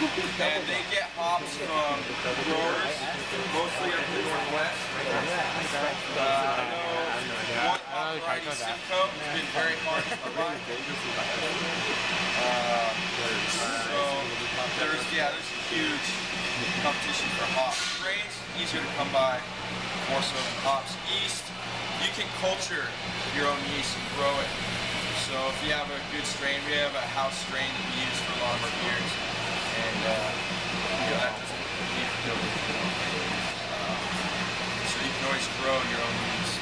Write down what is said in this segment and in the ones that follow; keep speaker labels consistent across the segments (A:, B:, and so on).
A: And they get hops from growers, mostly up in the Northwest. I know one hop variety, Simcoe, has been very hard to come by. So there's huge competition for hops. Grains, easier to come by, more so than hops. Yeast, you can culture your own yeast and grow it. So if you have a good strain, we have a house strain that we use for a lot of our beers, and that doesn't need building. So you can always grow your own yeast.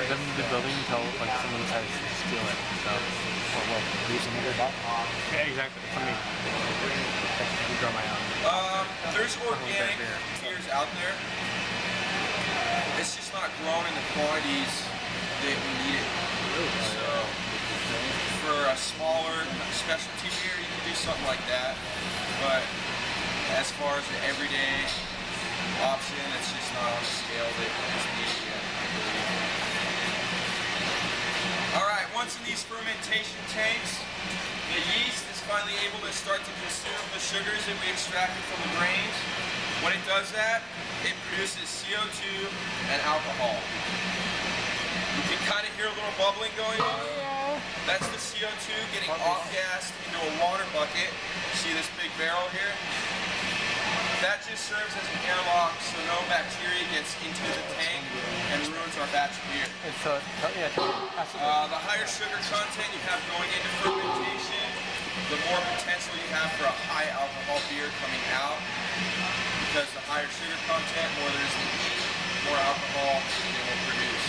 B: Doesn't the building until like someone tries to steal it? So, or well, using it or not? Yeah, exactly. I mean, I grow my own.
A: There's organic beers out there. It's just not grown in the quantities that we need it. So for a smaller specialty beer, you can do something like that. But as far as the everyday option, it's just not on the scale that is needed yet, I believe. Alright, once in these fermentation tanks, the yeast is finally able to start to consume the sugars that we extracted from the grains. When it does that, it produces CO2 and alcohol. You can kind of hear a little bubbling going on. That's the CO2 getting off-gassed into a water bucket. See this big barrel here? That just serves as an airlock so no bacteria gets into the tank and ruins our batch of beer. The higher sugar content you have going into fermentation, the more potential you have for a high alcohol beer coming out. Because the higher sugar content, more there is to eat, more alcohol it will produce.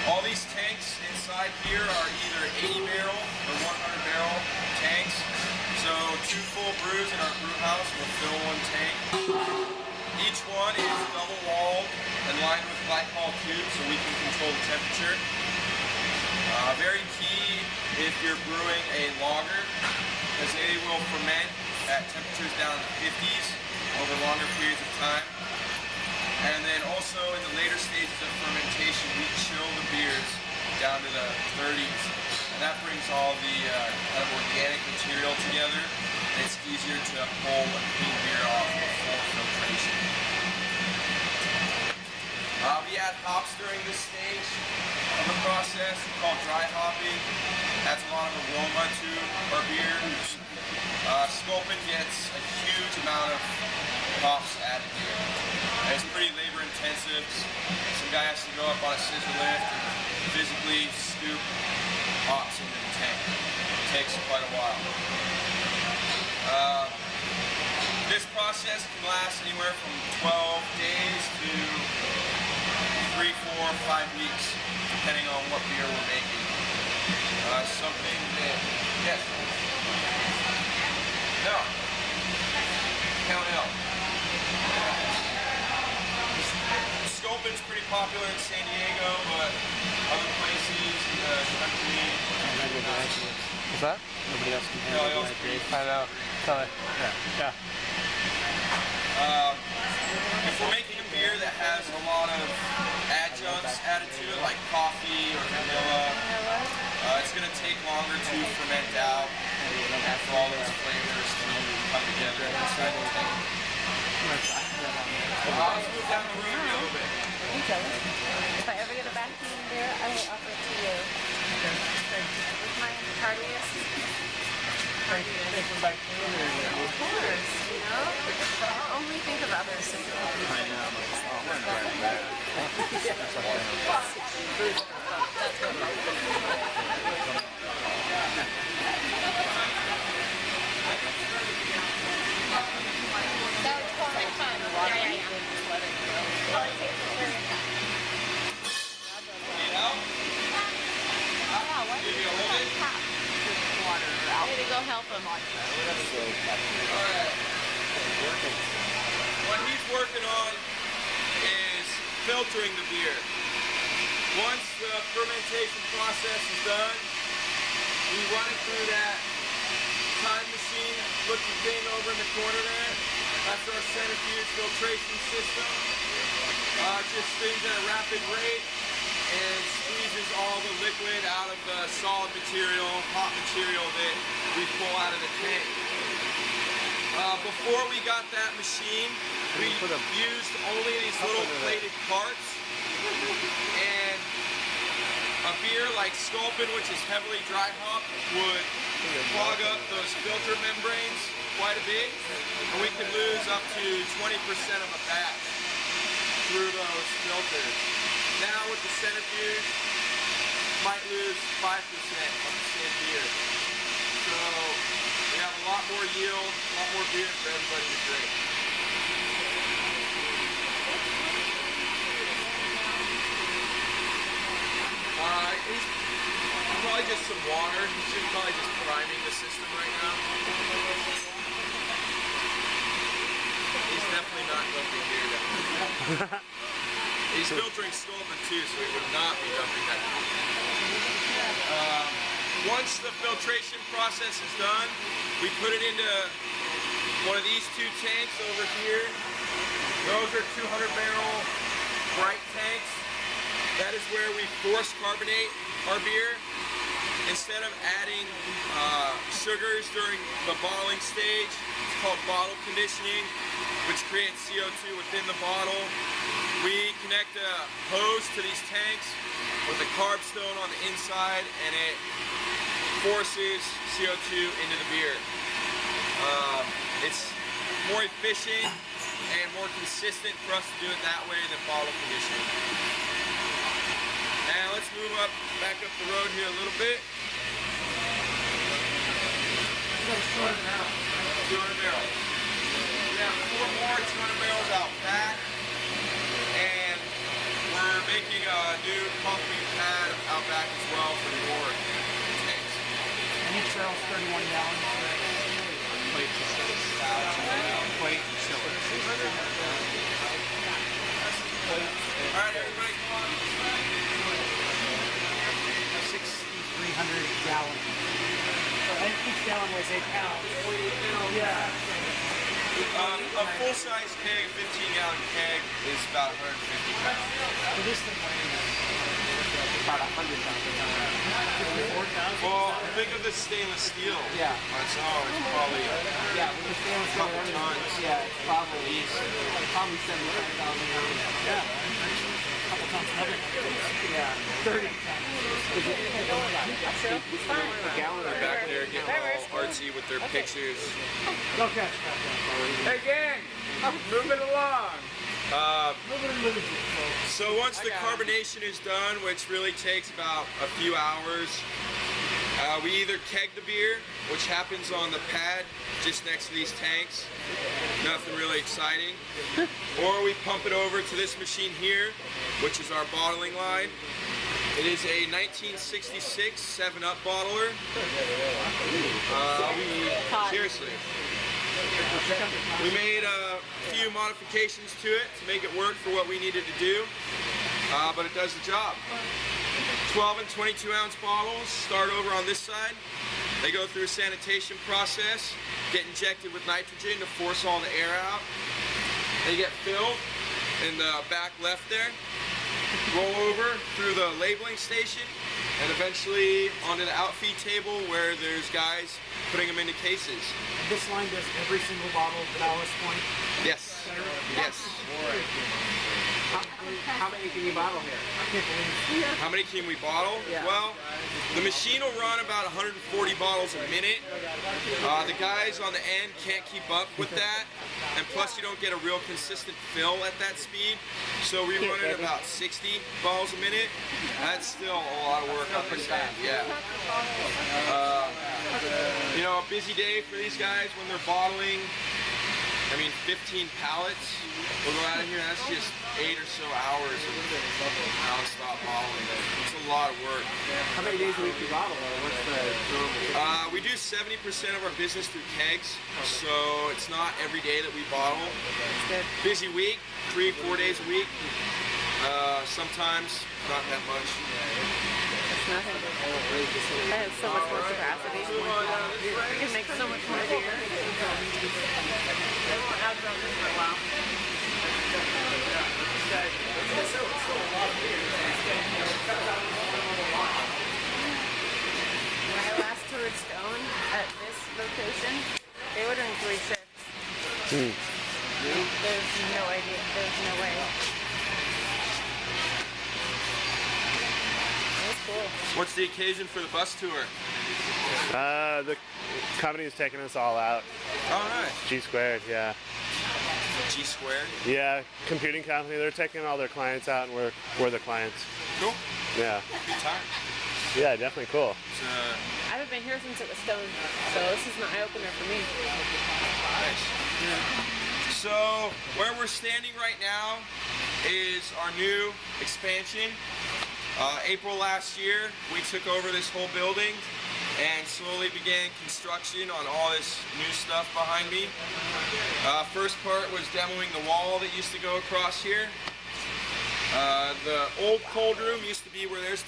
A: All these tanks inside here are either 80 barrel or 100 barrel tanks. So 2 full brews in our brew house will fill 1 tank. Each one is double walled and lined with glycol tubes so we can control the temperature. Very key if you're brewing a lager, because they will ferment at temperatures down in the 50s over longer periods of time. And then also in the later stages of fermentation, we chill the beers down to the 30s. And that brings all the kind of organic material together. And it's easier to pull a clean beer off before filtration. We add hops during this stage of the process. It's called dry hopping. Adds a lot of aroma to our beer. Sculpin gets a huge amount of hops added to it. And it's pretty labor intensive. Some guy has to go up on a scissor lift and physically scoop hops into the tank. It takes quite a while. This process can last anywhere from 12 days to 3, 4, 5 weeks, depending on what beer we're making. Something that, yes. No. Count L. Sculpin's pretty popular in San Diego, but other places in the country.
B: What's that? Nobody else can handle it. I know. Tell it. Yeah.
A: If we're making a beer that has a lot of adjuncts added to it, like coffee or vanilla, it's going to take longer to ferment out and for all those flavors to come together inside the tank. Let's move down the road a little bit.
C: If I ever get a vacuum beer, I will offer it to you. With my cardiac. Of course, you know. I'll only think of others.
B: I know.
C: That was quite fun. Yeah. Way to go help him.
A: Alright. What he's working on is filtering the beer. Once the fermentation process is done, we run it through that time machine looking thing over in the corner there. That's our centrifuge filtration system. Just spins at a rapid rate and squeezes all the liquid out of the solid material, hot material that we pull out of the tank. Before we got that machine, we used only these little plated carts, and a beer like Sculpin, which is heavily dry hopped, would clog up those filter membranes quite a bit, and we could lose up to 20% of a batch through those filters. Now with the centrifuge, might lose 5% of the same beer. So we have a lot more yield, a lot more beer for everybody to drink. He's probably just some water. He's probably just priming the system right now. He's definitely not dumping beer down. He's filtering Sculpin too, so he would not be dumping that. Once the filtration process is done, we put it into one of these two tanks over here. Those are 200-barrel bright tanks. That is where we force carbonate our beer. Instead of adding sugars during the bottling stage, it's called bottle conditioning, which creates CO2 within the bottle. We connect a hose to these tanks with a carb stone on the inside, and it forces CO2 into the beer. It's more efficient and more consistent for us to do it that way than bottle conditioning. Now let's move back up the road here a little bit. 200 barrels. We have 4 more 200 barrels out back, and we're making a new concrete pad out back as well for more tanks.
B: And each barrel's 31 gallons. Plate chillers. Plate chillers.
A: All right, everybody.
B: 6,300 gallons. And each gallon weighs 8 pounds. Yeah.
A: A full-size keg, 15-gallon keg, is about 150 pounds.
B: So this thing weighs about 100 pounds.
A: Well, think of the stainless steel.
B: Yeah.
A: On its own, it's probably
B: Yeah, with the stainless steel,
A: couple tons.
B: yeah, it's probably 75,000 pounds. Yeah. A couple tons heavy. Yeah. 30 tons.
C: A
A: gallon are back there getting all artsy with their pictures.
B: Okay.
A: Hey gang, move it along. So once the carbonation is done, which really takes about a few hours, we either keg the beer, which happens on the pad just next to these tanks. Nothing really exciting. Or we pump it over to this machine here, which is our bottling line. It is a 1966 7-Up bottler. Seriously. We made a few modifications to it to make it work for what we needed to do, but it does the job. 12 and 22 ounce bottles start over on this side. They go through a sanitation process, get injected with nitrogen to force all the air out. They get filled in the back left there, roll over through the labeling station, and eventually onto the outfeed table where there's guys putting them into cases.
B: This line does every single bottle of Ballast Point.
A: Yes. Yes.
B: How many can you bottle here? I can't believe it.
A: How many can we bottle?
B: Yeah.
A: Well, the machine will run about 140 bottles a minute. The guys on the end can't keep up with that, and plus you don't get a real consistent fill at that speed. So we run at about 60 bottles a minute. That's still a lot of work, I understand. Yeah. You know, a busy day for these guys when they're bottling. I mean, 15 pallets will go out of here. That's just 8 or so hours of non-stop bottling. It's a lot of work.
B: How many days a week do you bottle? What's the normal?
A: We do 70% of our business through kegs, so it's not every day that we bottle. Busy week, 3-4 days a week. Sometimes not that much.
C: Nothing. I have so much more capacity. We can make so much more beer. They won't outgrow this for a while. When I last toured Stone at There's no idea. There's no way. That's cool.
A: What's the occasion for the bus tour?
D: The company's taking us all out.
A: Oh, nice.
D: G Squared, yeah.
A: G Squared.
D: Yeah, computing company. They're taking all their clients out, and we're the clients.
A: Cool.
D: Yeah.
A: Good time.
D: Yeah, definitely cool.
A: It's,
C: I haven't been here since it was stoned, so this is an eye-opener for me.
A: nice. So where we're standing right now is our new expansion. April last year, we took over this whole building and slowly began construction on all this new stuff behind me. First part was demoing the wall that used to go across here. The old cold room used to be where those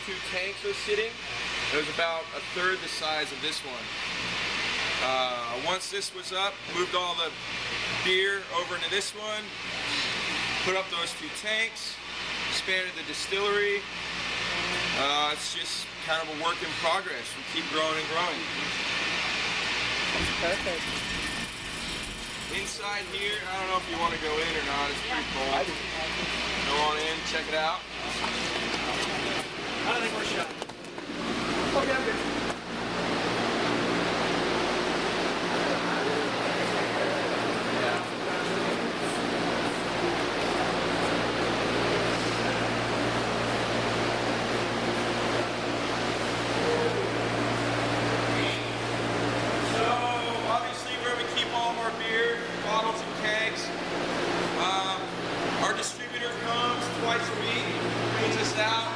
A: two tanks are sitting. It was about a third the size of this one. Once this was up, moved all the beer over into this one, put up those two tanks, expanded the distillery. It's just kind of a work in progress. We keep growing and growing.
C: Perfect.
A: Inside here, I don't know if you want to go in or not. It's pretty cold. Go on in, check it out.
B: I don't think we're shut.
A: Okay, I'm good. Twice a week, cleans us out,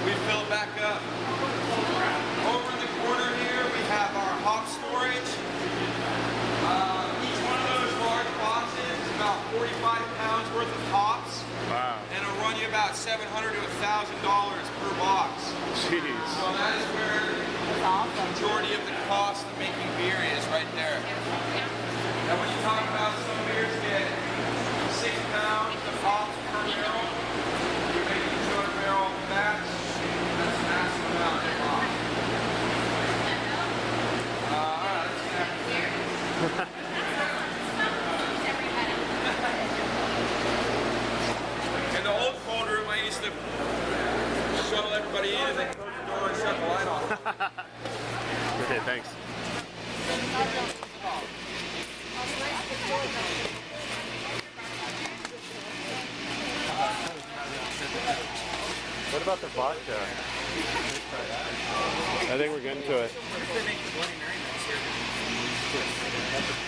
A: we fill it back up. Over in the corner here, we have our hop storage. Each one of those large boxes is about 45 pounds worth of hops.
D: Wow.
A: And it'll run you about $700 to $1,000 per box.
D: Jeez.
A: So that is where the majority of the cost of making beer is, right there. And when you talk about some beers get 6 pounds of hops per barrel, you're making 200 barrel batch. That's a massive amount of hops. Alright, let's get after here. In the old cold room, I used to shuttle everybody in and then close the door and shut the light off.
D: Okay, thanks. What about the vodka? I think we're getting to it.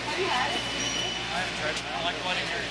B: I haven't tried it. I don't like Bloody Mary.